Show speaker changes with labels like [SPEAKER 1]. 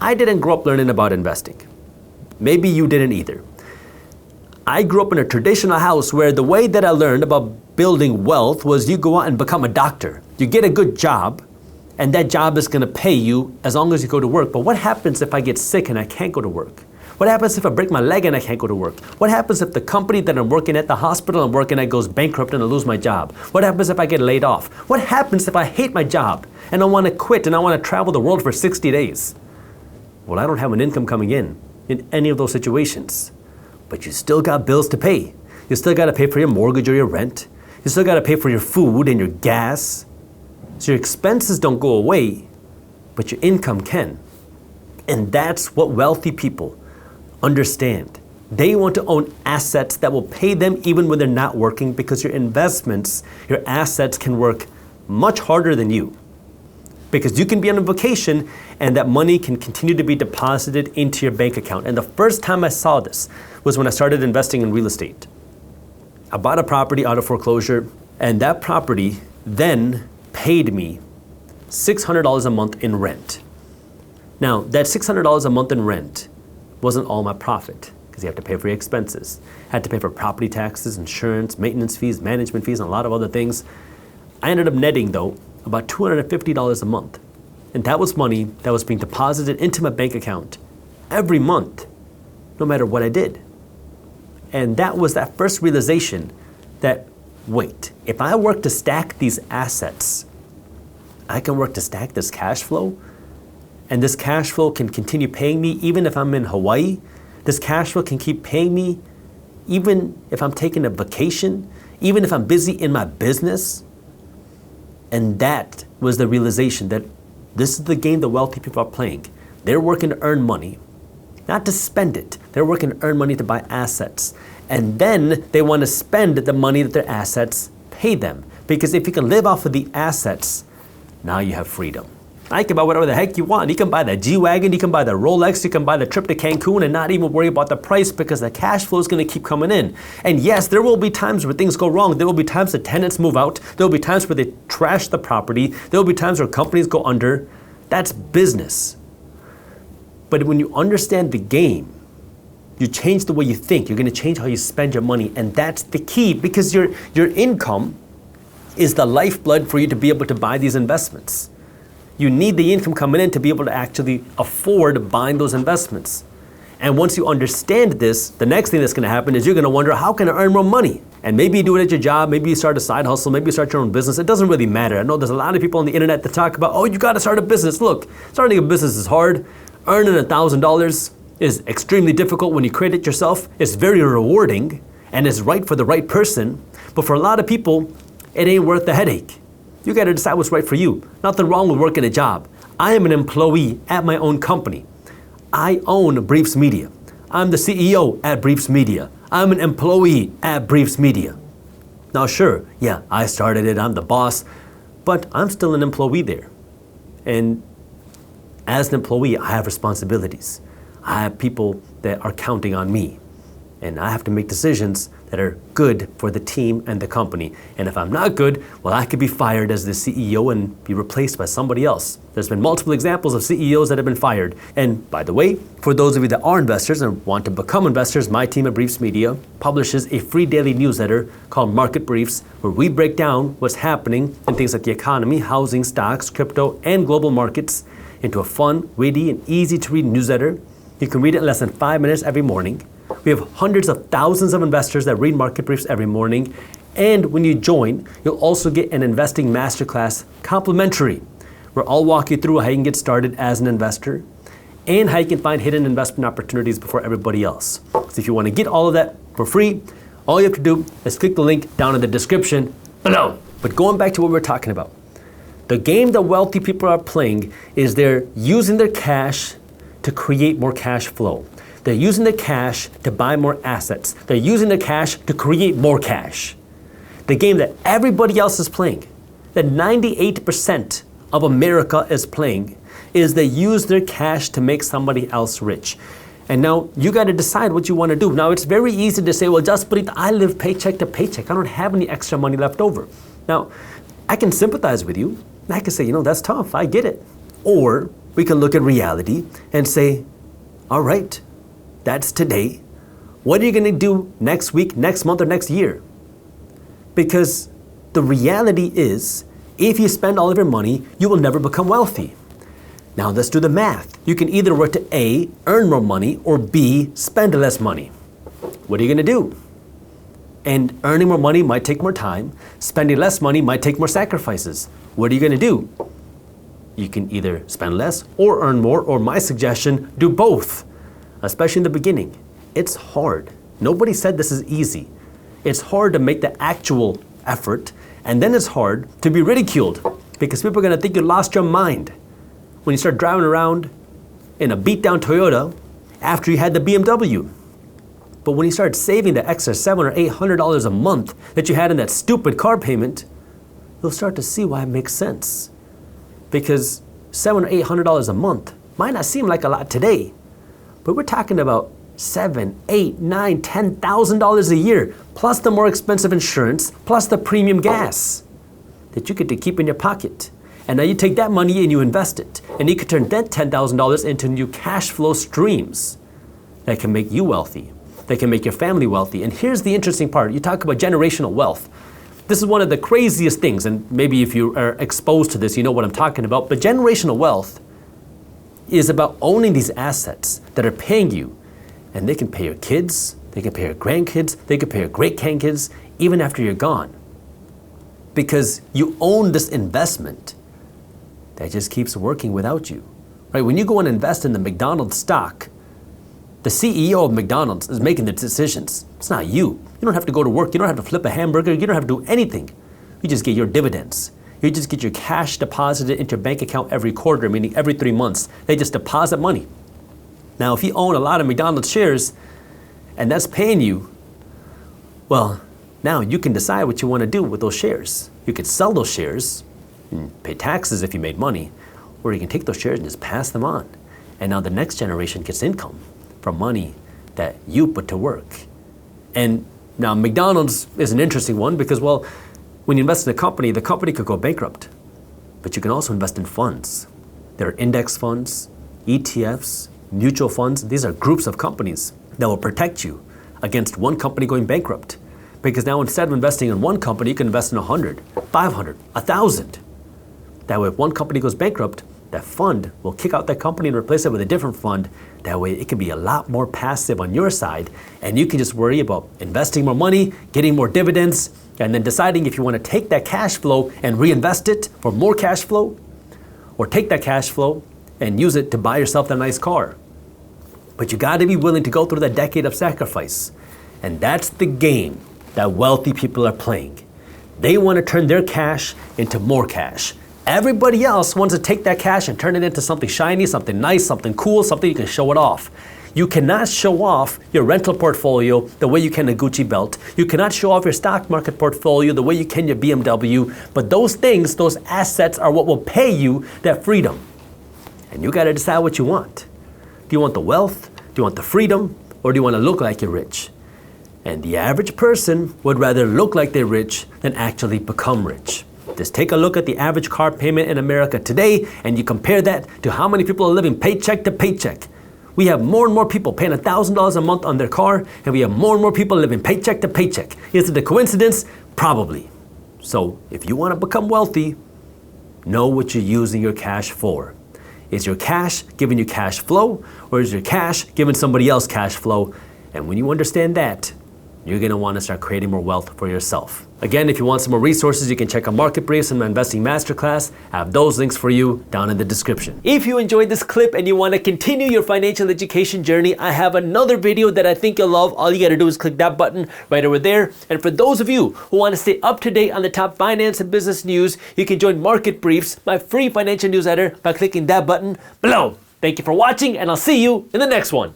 [SPEAKER 1] I didn't grow up learning about investing. Maybe you didn't either. I grew up in a traditional house where the way that I learned about building wealth was you go out and become a doctor. You get a good job, and that job is gonna pay you as long as you go to work. But what happens if I get sick and I can't go to work? What happens if I break my leg and I can't go to work? What happens if the company that I'm working at, the hospital I'm working at, goes bankrupt and I lose my job? What happens if I get laid off? What happens if I hate my job and I wanna quit and I wanna travel the world for 60 days? Well, I don't have an income coming in any of those situations. But you still got bills to pay. You still gotta pay for your mortgage or your rent. You still gotta pay for your food and your gas. So your expenses don't go away, but your income can. And that's what wealthy people understand. They want to own assets that will pay them even when they're not working, because your investments, your assets can work much harder than you. Because you can be on a vacation and that money can continue to be deposited into your bank account. And the first time I saw this was when I started investing in real estate. I bought a property out of foreclosure, and that property then paid me $600 a month in rent. Now, that $600 a month in rent wasn't all my profit, because you have to pay for your expenses. I had to pay for property taxes, insurance, maintenance fees, management fees, and a lot of other things. I ended up netting, though, about $250 a month. And that was money that was being deposited into my bank account every month, no matter what I did. And that was that first realization that, wait, if I work to stack these assets, I can work to stack this cash flow, and this cash flow can continue paying me even if I'm in Hawaii. This cash flow can keep paying me even if I'm taking a vacation, even if I'm busy in my business. And that was the realization that this is the game the wealthy people are playing. They're working to earn money, not to spend it. They're working to earn money to buy assets. And then they want to spend the money that their assets pay them. Because if you can live off of the assets, now you have freedom. Now you can buy whatever the heck you want. You can buy the G-Wagon, you can buy the Rolex, you can buy the trip to Cancun and not even worry about the price, because the cash flow is going to keep coming in. And yes, there will be times where things go wrong. There will be times the tenants move out. There will be times where they trash the property. There will be times where companies go under. That's business. But when you understand the game, you change the way you think. You're going to change how you spend your money. And that's the key, because your income is the lifeblood for you to be able to buy these investments. You need the income coming in to be able to actually afford buying those investments. And once you understand this, the next thing that's going to happen is you're going to wonder, how can I earn more money? And maybe you do it at your job, maybe you start a side hustle, maybe you start your own business. It doesn't really matter. I know there's a lot of people on the internet that talk about, oh, you got to start a business. Look, starting a business is hard. Earning $1,000 is extremely difficult when you create it yourself. It's very rewarding and it's right for the right person. But for a lot of people, it ain't worth the headache. You got to decide what's right for you. Nothing wrong with working a job. I am an employee at my own company. I own Briefs Media. I'm the CEO at Briefs Media. I'm an employee at Briefs Media. Now sure, yeah, I started it, I'm the boss, but I'm still an employee there. And as an employee, I have responsibilities. I have people that are counting on me. And I have to make decisions that are good for the team and the company. And if I'm not good, well, I could be fired as the CEO and be replaced by somebody else. There's been multiple examples of CEOs that have been fired. And by the way, for those of you that are investors and want to become investors, my team at Briefs Media publishes a free daily newsletter called Market Briefs, where we break down what's happening in things like the economy, housing, stocks, crypto, and global markets into a fun, witty, and easy to read newsletter. You can read it in less than 5 minutes every morning. We have hundreds of thousands of investors that read Market Briefs every morning. And when you join, you'll also get an investing masterclass complimentary, where I'll walk you through how you can get started as an investor and how you can find hidden investment opportunities before everybody else. So if you want to get all of that for free, all you have to do is click the link down in the description below. But going back to what we were talking about, the game that wealthy people are playing is they're using their cash to create more cash flow. They're using the cash to buy more assets. They're using the cash to create more cash. The game that everybody else is playing, that 98% of America is playing, is they use their cash to make somebody else rich. And now you got to decide what you want to do. Now it's very easy to say, well, Jaspreet, I live paycheck to paycheck. I don't have any extra money left over. Now, I can sympathize with you. I can say, that's tough. I get it. Or we can look at reality and say, all right, that's today. What are you going to do next week, next month, or next year? Because the reality is, if you spend all of your money, you will never become wealthy. Now let's do the math. You can either work to A, earn more money, or B, spend less money. What are you going to do? And earning more money might take more time. Spending less money might take more sacrifices. What are you going to do? You can either spend less or earn more, or my suggestion, do both, especially in the beginning. It's hard. Nobody said this is easy. It's hard to make the actual effort, and then it's hard to be ridiculed because people are going to think you lost your mind when you start driving around in a beat-down Toyota after you had the BMW. But when you start saving the extra $700 or $800 a month that you had in that stupid car payment, you'll start to see why it makes sense. Because $700 or $800 a month might not seem like a lot today, but we're talking about $7,000, $8,000, $9,000, $10,000 a year, plus the more expensive insurance, plus the premium gas that you get to keep in your pocket. And now you take that money and you invest it, and you can turn that $10,000 into new cash flow streams that can make you wealthy, that can make your family wealthy. And here's the interesting part. You talk about generational wealth. This is one of the craziest things, and maybe if you are exposed to this, you know what I'm talking about. But generational wealth is about owning these assets that are paying you. And they can pay your kids, they can pay your grandkids, they can pay your great-grandkids, even after you're gone. Because you own this investment that just keeps working without you. Right? When you go and invest in the McDonald's stock, the CEO of McDonald's is making the decisions. It's not you. You don't have to go to work. You don't have to flip a hamburger. You don't have to do anything. You just get your dividends. You just get your cash deposited into your bank account every quarter, meaning every 3 months. They just deposit money. Now, if you own a lot of McDonald's shares and that's paying you, well, now you can decide what you want to do with those shares. You could sell those shares and pay taxes if you made money, or you can take those shares and just pass them on. And now the next generation gets income from money that you put to work. And now McDonald's is an interesting one because, well, when you invest in a company, the company could go bankrupt. But you can also invest in funds. There are index funds, ETFs, mutual funds. These are groups of companies that will protect you against one company going bankrupt. Because now instead of investing in one company, you can invest in 100, 500, 1,000. That way, if one company goes bankrupt, that fund will kick out that company and replace it with a different fund. That way, it can be a lot more passive on your side, and you can just worry about investing more money, getting more dividends, and then deciding if you want to take that cash flow and reinvest it for more cash flow, or take that cash flow and use it to buy yourself a nice car. But you got to be willing to go through that decade of sacrifice. And that's the game that wealthy people are playing. They want to turn their cash into more cash. Everybody else wants to take that cash and turn it into something shiny, something nice, something cool, something you can show it off. You cannot show off your rental portfolio the way you can a Gucci belt. You cannot show off your stock market portfolio the way you can your BMW. But those things, those assets are what will pay you that freedom. And you got to decide what you want. Do you want the wealth? Do you want the freedom? Or do you want to look like you're rich? And the average person would rather look like they're rich than actually become rich. Just take a look at the average car payment in America today, and you compare that to how many people are living paycheck to paycheck. We have more and more people paying $1,000 a month on their car, and we have more and more people living paycheck to paycheck. Is it a coincidence? Probably. So if you want to become wealthy, know what you're using your cash for. Is your cash giving you cash flow, or is your cash giving somebody else cash flow? And when you understand that, you're going to want to start creating more wealth for yourself. Again, if you want some more resources, you can check out Market Briefs and my Investing Masterclass. I have those links for you down in the description. If you enjoyed this clip and you want to continue your financial education journey, I have another video that I think you'll love. All you got to do is click that button right over there. And for those of you who want to stay up to date on the top finance and business news, you can join Market Briefs, my free financial newsletter, by clicking that button below. Thank you for watching, and I'll see you in the next one.